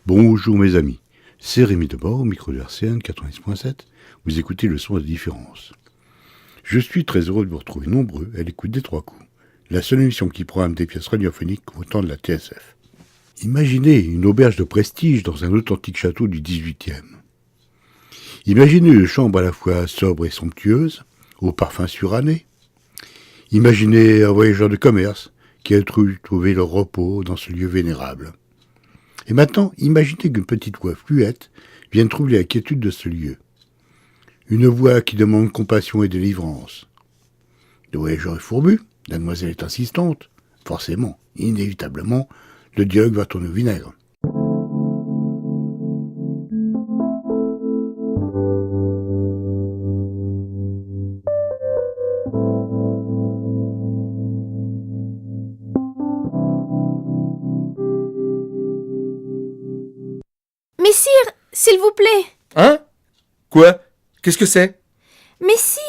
Bonjour mes amis, c'est Rémi Debord au micro de RCN 90.7, vous écoutez le son de différence. Je suis très heureux de vous retrouver nombreux à l'écoute des Trois Coups, la seule émission qui programme des pièces radiophoniques au temps de la TSF. Imaginez une auberge de prestige dans un authentique château du 18e. Imaginez une chambre à la fois sobre et somptueuse, aux parfums surannés. Imaginez un voyageur de commerce qui a trouvé le repos dans ce lieu vénérable. Et maintenant, imaginez qu'une petite voix fluette vienne troubler la quiétude de ce lieu. Une voix qui demande compassion et délivrance. Le voyageur est fourbu, la demoiselle est insistante. Forcément, inévitablement, le dialogue va tourner au vinaigre. Messire, s'il vous plaît. Hein? Quoi? Qu'est-ce que c'est? Messire,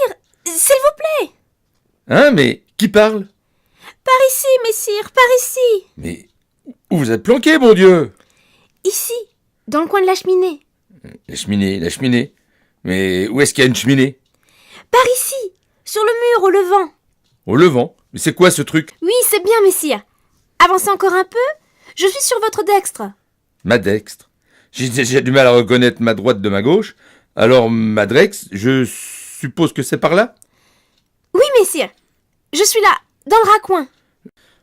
s'il vous plaît. Hein? Mais qui parle? Par ici, messire, par ici. Mais où vous êtes planqué, mon Dieu? Ici, dans le coin de la cheminée. La cheminée. Mais où est-ce qu'il y a une cheminée? Par ici, sur le mur, au levant. Au levant? Mais c'est quoi ce truc? Oui, c'est bien, messire. Avancez encore un peu. Je suis sur votre dextre. Ma dextre. J'ai du mal à reconnaître ma droite de ma gauche. Alors, ma drex, je suppose que c'est par là? Oui, messire. Je suis là, dans le raccoin.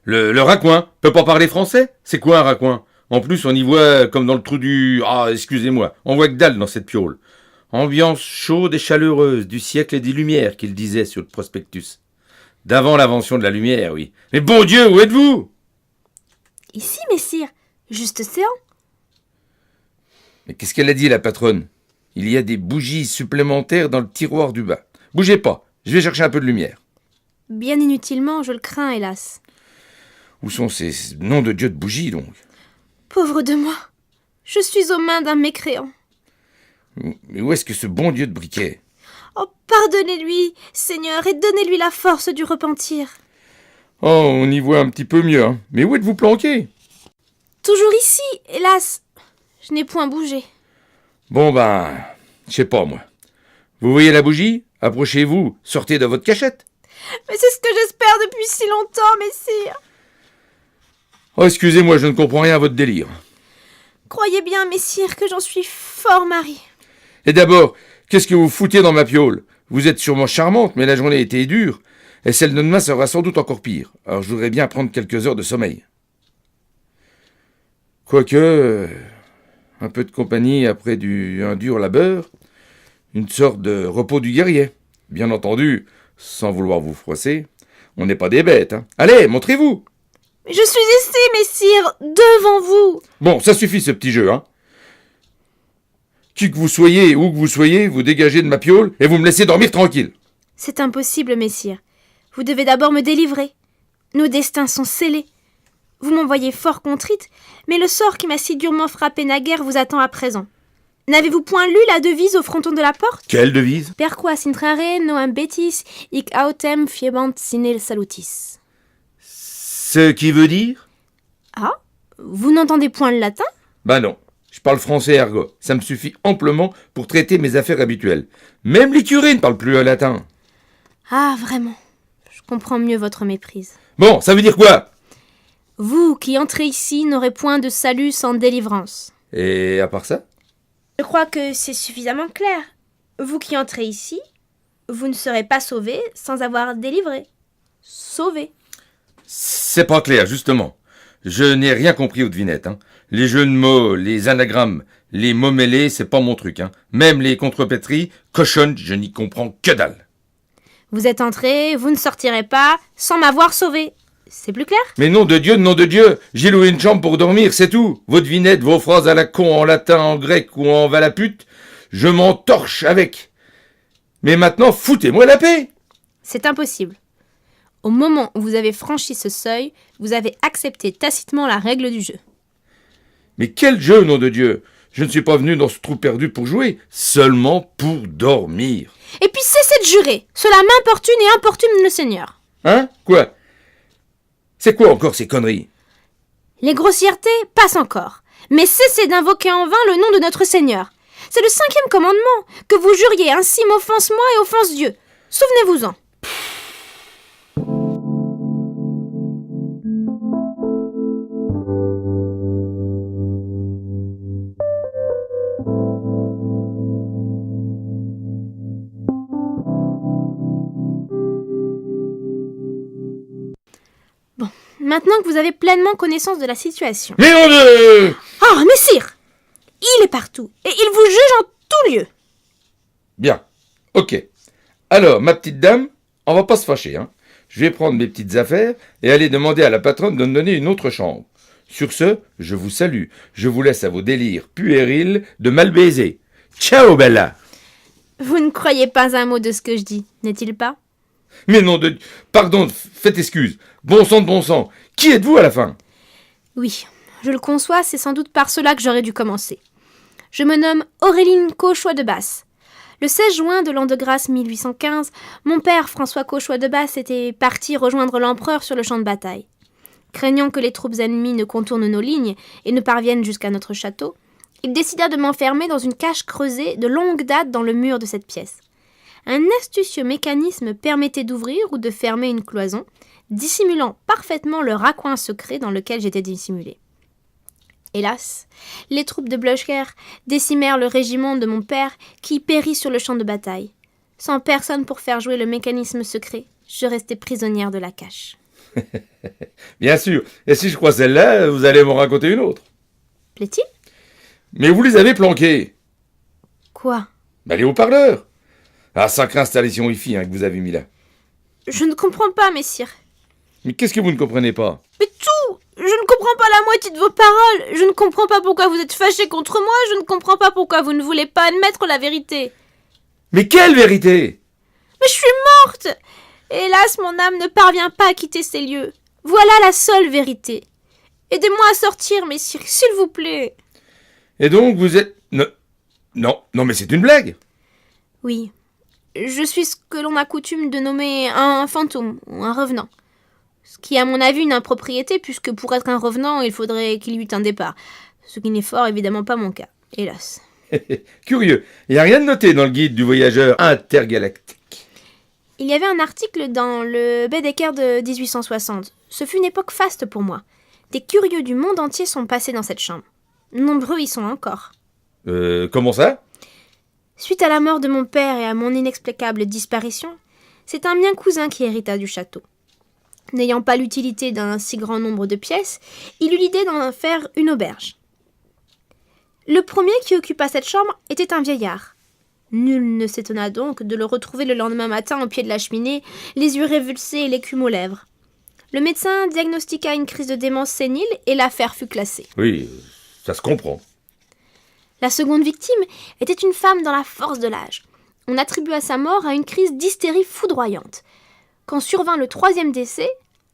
Le raccoin peut pas parler français? C'est quoi un raccoin? En plus, on y voit comme dans le trou du... Ah, excusez-moi, on voit que dalle dans cette piole. Ambiance chaude et chaleureuse du siècle et des Lumières, qu'il disait sur le prospectus. D'avant l'invention de la lumière, oui. Mais bon Dieu, où êtes-vous? Ici, messire, juste séant. Mais qu'est-ce qu'elle a dit, la patronne? Il y a des bougies supplémentaires dans le tiroir du bas. Bougez pas, je vais chercher un peu de lumière. Bien inutilement, je le crains, hélas. Où sont ces noms de Dieu de bougies, donc? Pauvre de moi, je suis aux mains d'un mécréant. Mais où est-ce que ce bon Dieu de briquet? Oh, pardonnez-lui, Seigneur, et donnez-lui la force du repentir. Oh, on y voit un petit peu mieux, hein. Mais où êtes-vous planqué? Toujours ici, hélas. Je n'ai point bougé. Bon ben, je sais pas moi. Vous voyez la bougie? Approchez-vous, sortez de votre cachette. Mais c'est ce que j'espère depuis si longtemps, messire. Oh, excusez-moi, je ne comprends rien à votre délire. Croyez bien, messire, que j'en suis fort mari. Et d'abord, qu'est-ce que vous foutiez dans ma piole? Vous êtes sûrement charmante, mais la journée était dure, et celle de demain sera sans doute encore pire. Alors je voudrais bien prendre quelques heures de sommeil. Quoique... un peu de compagnie après un dur labeur, une sorte de repos du guerrier. Bien entendu, sans vouloir vous froisser, on n'est pas des bêtes, hein. Allez, montrez-vous! Mais je suis ici, messire, devant vous. Bon, ça suffit ce petit jeu, hein. Qui que vous soyez, où que vous soyez, vous dégagez de ma piole et vous me laissez dormir tranquille. C'est impossible, messire. Vous devez d'abord me délivrer. Nos destins sont scellés. Vous m'envoyez fort contrite, mais le sort qui m'a si durement frappé naguère vous attend à présent. N'avez-vous point lu la devise au fronton de la porte? Quelle devise? Perquas intrare noam betis, hic autem fiebant sine salutis. Ce qui veut dire? Ah, vous n'entendez point le latin? Bah non, je parle français ergo. Ça me suffit amplement pour traiter mes affaires habituelles. Même les curés ne parlent plus le latin. Ah, vraiment, je comprends mieux votre méprise. Bon, ça veut dire quoi? Vous qui entrez ici n'aurez point de salut sans délivrance. Et à part ça? Je crois que c'est suffisamment clair. Vous qui entrez ici, vous ne serez pas sauvé sans avoir délivré. Sauvé. C'est pas clair, justement. Je n'ai rien compris aux devinettes, hein. Les jeux de mots, les anagrammes, les mots mêlés, c'est pas mon truc, hein. Même les contrepétries, cochonnes, je n'y comprends que dalle. Vous êtes entré, vous ne sortirez pas sans m'avoir sauvé. C'est plus clair? Mais nom de Dieu, j'ai loué une chambre pour dormir, c'est tout. Vos devinettes, vos phrases à la con en latin, en grec ou en valapute, je m'en torche avec. Mais maintenant, foutez-moi la paix! C'est impossible. Au moment où vous avez franchi ce seuil, vous avez accepté tacitement la règle du jeu. Mais quel jeu, nom de Dieu! Je ne suis pas venu dans ce trou perdu pour jouer, seulement pour dormir. Et puis cessez de jurer. Cela m'importune et importune le Seigneur. Hein? Quoi? C'est quoi encore ces conneries? Les grossièretés passent encore. Mais cessez d'invoquer en vain le nom de notre Seigneur. C'est le 5e commandement. Que vous juriez ainsi m'offense moi et offense Dieu. Souvenez-vous-en. Maintenant que vous avez pleinement connaissance de la situation. Mais on de... Oh, messire! Il est partout, et il vous juge en tout lieu. Bien, ok. Alors, ma petite dame, on va pas se fâcher, hein. Je vais prendre mes petites affaires et aller demander à la patronne de me donner une autre chambre. Sur ce, je vous salue. Je vous laisse à vos délires puérils de mal baiser. Ciao, Bella! Vous ne croyez pas un mot de ce que je dis, n'est-il pas? Mais non de... Pardon, faites excuse. Bon sang de bon sang. Qui êtes-vous à la fin? Oui, je le conçois, c'est sans doute par cela que j'aurais dû commencer. Je me nomme Auréline Cauchois de Basse. Le 16 juin de l'an de grâce 1815, mon père François Cauchois de Basse était parti rejoindre l'empereur sur le champ de bataille. Craignant que les troupes ennemies ne contournent nos lignes et ne parviennent jusqu'à notre château, il décida de m'enfermer dans une cache creusée de longue date dans le mur de cette pièce. Un astucieux mécanisme permettait d'ouvrir ou de fermer une cloison, dissimulant parfaitement le raccoin secret dans lequel j'étais dissimulé. Hélas, les troupes de Blücher décimèrent le régiment de mon père qui périt sur le champ de bataille. Sans personne pour faire jouer le mécanisme secret, je restais prisonnière de la cache. Bien sûr. Et si je crois celle-là, vous allez m'en raconter une autre. Plaît-il? Mais vous les avez planqués. Quoi? Les haut-parleurs. Ah, sacrée installation Wi-Fi que vous avez mis là. Je ne comprends pas, messire. Mais qu'est-ce que vous ne comprenez pas? Mais tout! Je ne comprends pas la moitié de vos paroles. Je ne comprends pas pourquoi vous êtes fâché contre moi. Je ne comprends pas pourquoi vous ne voulez pas admettre la vérité. Mais quelle vérité? Mais je suis morte! Hélas, mon âme ne parvient pas à quitter ces lieux. Voilà la seule vérité. Aidez-moi à sortir, messire, s'il vous plaît. Et donc vous êtes... Non, mais c'est une blague. Oui. Je suis ce que l'on a coutume de nommer un fantôme ou un revenant. Ce qui est à mon avis une impropriété, puisque pour être un revenant, il faudrait qu'il y eût un départ. Ce qui n'est fort évidemment pas mon cas, hélas. Curieux, il n'y a rien de noté dans le guide du voyageur intergalactique. Il y avait un article dans le Baedeker de 1860. Ce fut une époque faste pour moi. Des curieux du monde entier sont passés dans cette chambre. Nombreux y sont encore. Comment ça? Suite à la mort de mon père et à mon inexplicable disparition, c'est un mien cousin qui hérita du château. N'ayant pas l'utilité d'un si grand nombre de pièces, il eut l'idée d'en faire une auberge. Le premier qui occupa cette chambre était un vieillard. Nul ne s'étonna donc de le retrouver le lendemain matin au pied de la cheminée, les yeux révulsés et l'écume aux lèvres. Le médecin diagnostiqua une crise de démence sénile et l'affaire fut classée. Oui, ça se comprend. La seconde victime était une femme dans la force de l'âge. On attribua sa mort à une crise d'hystérie foudroyante. Quand survint le troisième décès,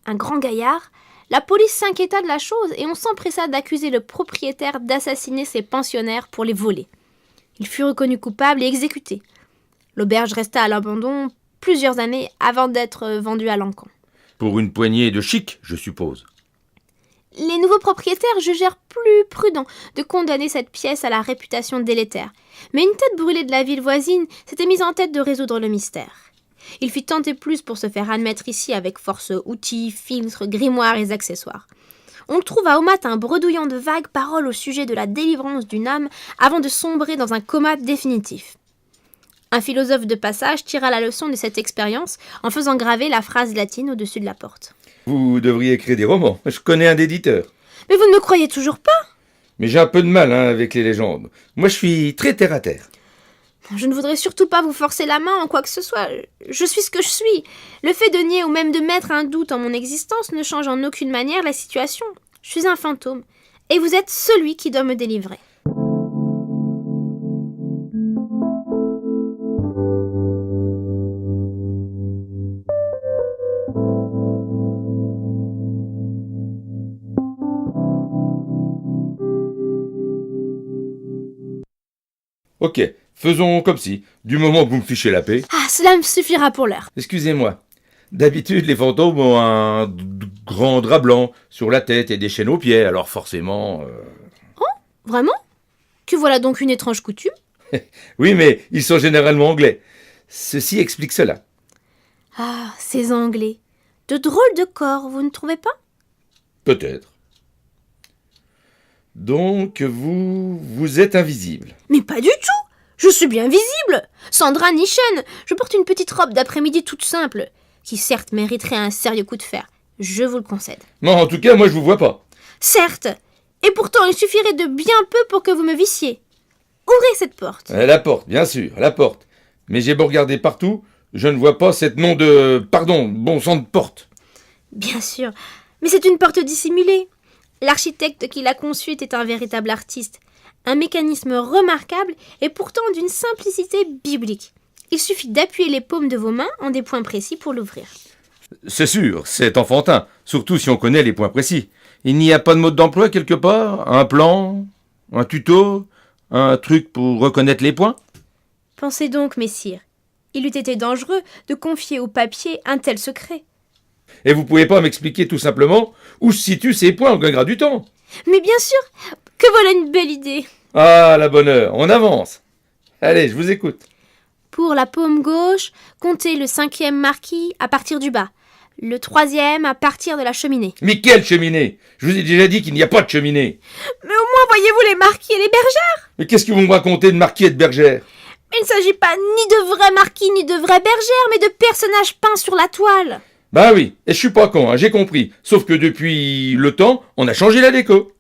un grand gaillard, la police s'inquiéta de la chose et on s'empressa d'accuser le propriétaire d'assassiner ses pensionnaires pour les voler. Il fut reconnu coupable et exécuté. L'auberge resta à l'abandon plusieurs années avant d'être vendue à l'encan. Pour une poignée de chic, je suppose. Les nouveaux propriétaires jugèrent plus prudent de condamner cette pièce à la réputation délétère. Mais une tête brûlée de la ville voisine s'était mise en tête de résoudre le mystère. Il fit tant et plus pour se faire admettre ici avec force outils, filtres, grimoires et accessoires. On le trouva au matin bredouillant de vagues paroles au sujet de la délivrance d'une âme avant de sombrer dans un coma définitif. Un philosophe de passage tira la leçon de cette expérience en faisant graver la phrase latine au-dessus de la porte. Vous devriez écrire des romans. Je connais un éditeur. Mais vous ne me croyez toujours pas? Mais j'ai un peu de mal avec les légendes. Moi, je suis très terre-à-terre. Je ne voudrais surtout pas vous forcer la main en quoi que ce soit. Je suis ce que je suis. Le fait de nier ou même de mettre un doute en mon existence ne change en aucune manière la situation. Je suis un fantôme. Et vous êtes celui qui doit me délivrer. Ok, faisons comme si, du moment que vous me fichez la paix. Ah, cela me suffira pour l'heure. Excusez-moi. D'habitude, les fantômes ont un grand drap blanc sur la tête et des chaînes aux pieds, alors forcément... Vraiment? Que voilà donc une étrange coutume? Oui, mais ils sont généralement anglais. Ceci explique cela. Ah, ces Anglais. De drôles de corps, vous ne trouvez pas? Peut-être. Donc, vous êtes invisible. Mais pas du tout! Je suis bien visible! Sandra Nichen! Je porte une petite robe d'après-midi toute simple, qui certes mériterait un sérieux coup de fer. Je vous le concède. Non, en tout cas, moi je vous vois pas. Certes! Et pourtant, il suffirait de bien peu pour que vous me vissiez. Ouvrez cette porte. La porte, bien sûr, la porte. Mais j'ai beau regarder partout, je ne vois pas cette nom de... Pardon, bon sang de porte. Bien sûr, mais c'est une porte dissimulée. L'architecte qui l'a conçue était un véritable artiste. Un mécanisme remarquable et pourtant d'une simplicité biblique. Il suffit d'appuyer les paumes de vos mains en des points précis pour l'ouvrir. C'est sûr, c'est enfantin, surtout si on connaît les points précis. Il n'y a pas de mode d'emploi quelque part? Un plan? Un tuto? Un truc pour reconnaître les points? Pensez donc, messire. Il eût été dangereux de confier au papier un tel secret. Et vous pouvez pas m'expliquer tout simplement où se situent ces points au gré du temps? Mais bien sûr, que voilà une belle idée. Ah, la bonne heure, on avance. Allez, je vous écoute. Pour la paume gauche, comptez le 5e marquis à partir du bas, le 3e à partir de la cheminée. Mais quelle cheminée? Je vous ai déjà dit qu'il n'y a pas de cheminée. Mais au moins voyez-vous les marquis et les bergères. Mais qu'est-ce que vous me racontez de marquis et de bergère? Il ne s'agit pas ni de vrais marquis ni de vraies bergères, mais de personnages peints sur la toile. Bah oui, et je suis pas con, hein, j'ai compris. Sauf que depuis le temps, on a changé la déco.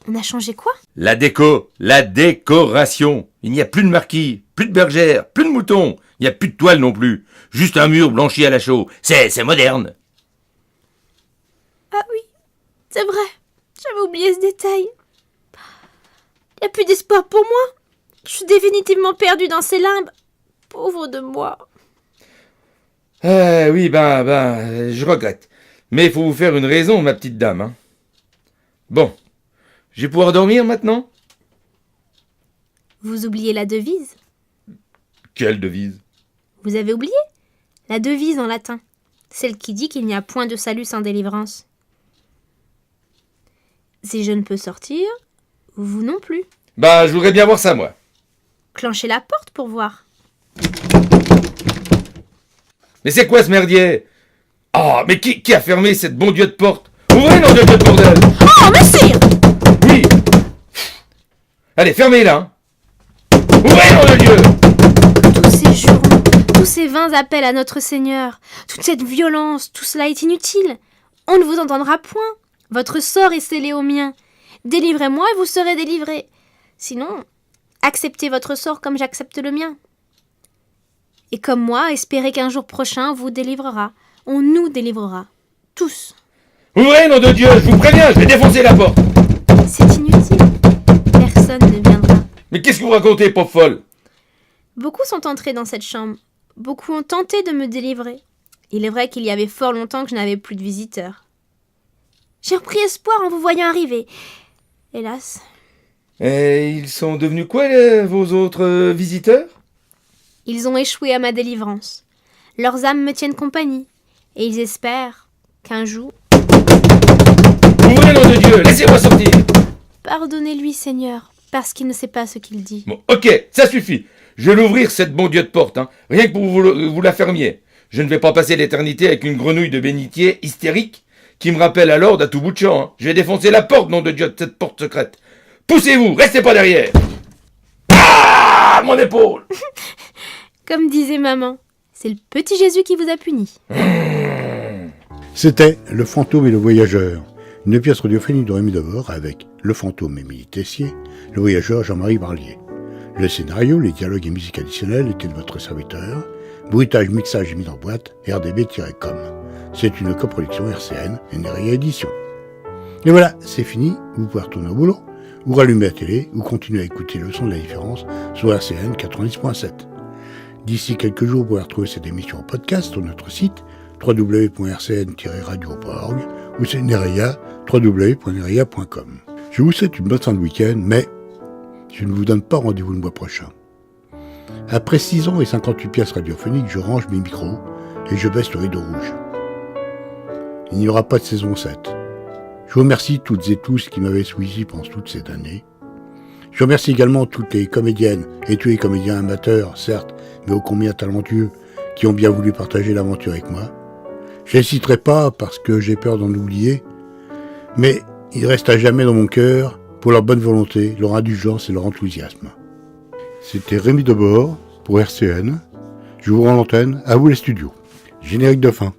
On a changé quoi? La déco, la décoration. Il n'y a plus de marquis, plus de bergères, plus de moutons. Il n'y a plus de toile non plus. Juste un mur blanchi à la chaux. C'est moderne. Ah oui, c'est vrai. J'avais oublié ce détail. Il n'y a plus d'espoir pour moi. Je suis définitivement perdue dans ces limbes. Pauvre de moi. Oui, je regrette. Mais il faut vous faire une raison, ma petite dame. Hein. Bon, je vais pouvoir dormir maintenant? Vous oubliez la devise? Quelle devise? Vous avez oublié? La devise en latin. Celle qui dit qu'il n'y a point de salut sans délivrance. Si je ne peux sortir, vous non plus. Bah, je voudrais bien voir ça, moi. Clenchez la porte pour voir. Mais c'est quoi ce merdier? Ah, mais qui a fermé cette bon Dieu de porte? Ouvrez, nom de Dieu de bordel! Oh, messire! Oui! Allez, fermez-la! Hein. Ouvrez, nom de Dieu! Tous ces jurons, tous ces vains appels à notre Seigneur, toute cette violence, tout cela est inutile. On ne vous entendra point. Votre sort est scellé au mien. Délivrez-moi et vous serez délivrés. Sinon, acceptez votre sort comme j'accepte le mien. Et comme moi, espérez qu'un jour prochain vous délivrera. On nous délivrera. Tous. Ouvrez, nom de Dieu, je vous préviens, je vais défoncer la porte! C'est inutile. Personne ne viendra. Mais qu'est-ce que vous racontez, pauvre folle? Beaucoup sont entrés dans cette chambre. Beaucoup ont tenté de me délivrer. Il est vrai qu'il y avait fort longtemps que je n'avais plus de visiteurs. J'ai repris espoir en vous voyant arriver. Hélas. Et ils sont devenus quoi, vos autres visiteurs? Ils ont échoué à ma délivrance. Leurs âmes me tiennent compagnie. Et ils espèrent qu'un jour... Ouvrez, nom de Dieu, laissez-moi sortir! Pardonnez-lui, Seigneur, parce qu'il ne sait pas ce qu'il dit. Bon, ok, ça suffit. Je vais l'ouvrir, cette bon Dieu de porte, hein. Rien que pour vous la fermiez. Je ne vais pas passer l'éternité avec une grenouille de bénitier hystérique qui me rappelle à l'ordre à tout bout de champ. Hein. Je vais défoncer la porte, nom de Dieu, de cette porte secrète. Poussez-vous, restez pas derrière. Ah, mon épaule! Comme disait maman, c'est le petit Jésus qui vous a puni. C'était Le fantôme et le voyageur, une pièce radiophonique de Rémi Devor avec Le fantôme Émilie Tessier, le voyageur Jean-Marie Barlier. Le scénario, les dialogues et musique additionnelle étaient de votre serviteur. Bruitage, mixage et mise en boîte, rdb-com. C'est une coproduction RCN et Nerea Édition. Et voilà, c'est fini, vous pouvez retourner au boulot, ou rallumer la télé, ou continuer à écouter le son de la différence sur RCN 90.7. D'ici quelques jours, vous pourrez retrouver cette émission en podcast sur notre site www.rcn-radio.org ou sur Nerea, www.nerea.com. Je vous souhaite une bonne fin de week-end, mais je ne vous donne pas rendez-vous le mois prochain. Après 6 ans et 58 pièces radiophoniques, je range mes micros et je baisse le rideau rouge. Il n'y aura pas de saison 7. Je vous remercie toutes et tous qui m'avaient suivi pendant toute cette année. Je remercie également toutes les comédiennes et tous les comédiens amateurs, certes, mais ô combien talentueux, qui ont bien voulu partager l'aventure avec moi. Je ne les citerai pas parce que j'ai peur d'en oublier, mais ils restent à jamais dans mon cœur pour leur bonne volonté, leur indulgence et leur enthousiasme. C'était Rémi Debord pour RCN. Je vous rends l'antenne, à vous les studios. Générique de fin.